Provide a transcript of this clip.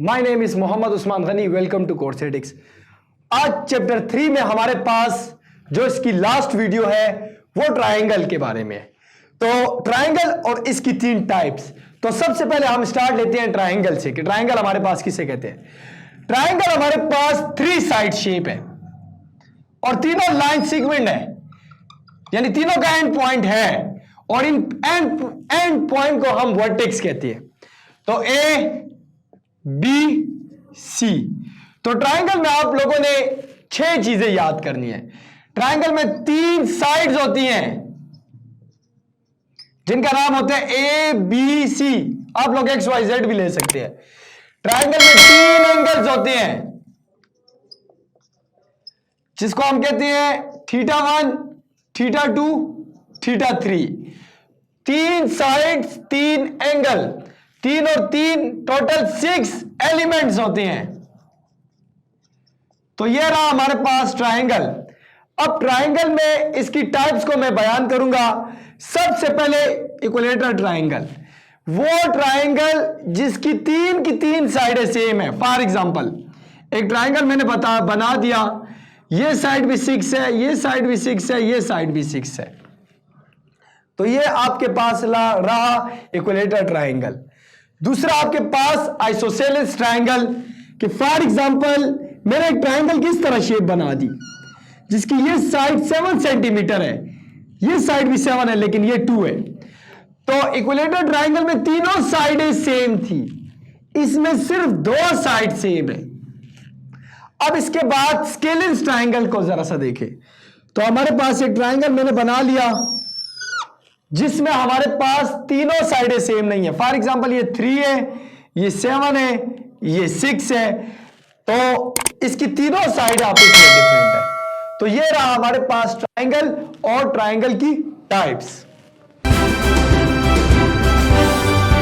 My name is Mohammed Usman Gani. Welcome to कोर्सेटिक्स। आज chapter 3 में हमारे पास जो इसकी लास्ट वीडियो है वो ट्रायंगल के बारे में है। तो ट्रायंगल और इसकी 3 टाइप्स। तो सबसे पहले हम स्टार्ट लेते हैं ट्रायंगल से कि ट्रायंगल हमारे पास किसे कहते हैं। ट्रायंगल हमारे पास 3 साइड शेप है और तीनों लाइन सिगमेंट है, यानी तीनों का एंड पॉइंट है और इन एंड पॉइंट को हम वर्टेक्स कहते हैं। तो ए बी सी। तो ट्रायंगल में आप लोगों ने 6 चीजें याद करनी है। ट्रायंगल में 3 साइड्स होती हैं जिनका नाम होता है ए बी सी। आप लोग एक्स वाई जेड भी ले सकते हैं। ट्रायंगल में 3 एंगल्स होते हैं जिसको हम कहते हैं θ1, θ2, θ3। 3 साइड्स 3 एंगल, 3 और 3 टोटल 6 एलिमेंट्स होते हैं। तो यह रहा हमारे पास ट्रायंगल। अब ट्रायंगल में इसकी टाइप्स को मैं बयान करूंगा। सबसे पहले इक्विलेटरल ट्रायंगल, वो ट्रायंगल जिसकी 3 की 3 साइडें सेम है। फॉर एग्जांपल एक ट्रायंगल मैंने बना दिया, ये साइड भी 6 है, ये साइड भी 6 है, ये साइड भी 6 है। तो ये आपके पास रहा इक्विलेटरल ट्रायंगल। दूसरा आपके पास आइसोसेलेस ट्रायंगल कि फॉर एग्जांपल मैंने एक ट्रायंगल की इस तरह शेप बना दी जिसकी ये साइड 7 सेंटीमीटर है, ये साइड भी 7 है, लेकिन ये 2 है। तो इक्विलेटरल ट्रायंगल में तीनों साइडें सेम थी, इसमें सिर्फ 2 साइड सेम है। अब इसके बाद स्केलेस ट्रायंगल को जरा सा देखें। तो हमारे पास एक ट्रायंगल मैंने बना लिया जिसमें हमारे पास तीनों साइडें सेम नहीं है। फॉर एग्जांपल ये 3 है, ये 7 है, ये 6 है। तो इसकी तीनों साइड आपस में डिफरेंट है। तो ये रहा हमारे पास ट्रायंगल और ट्रायंगल की टाइप्स।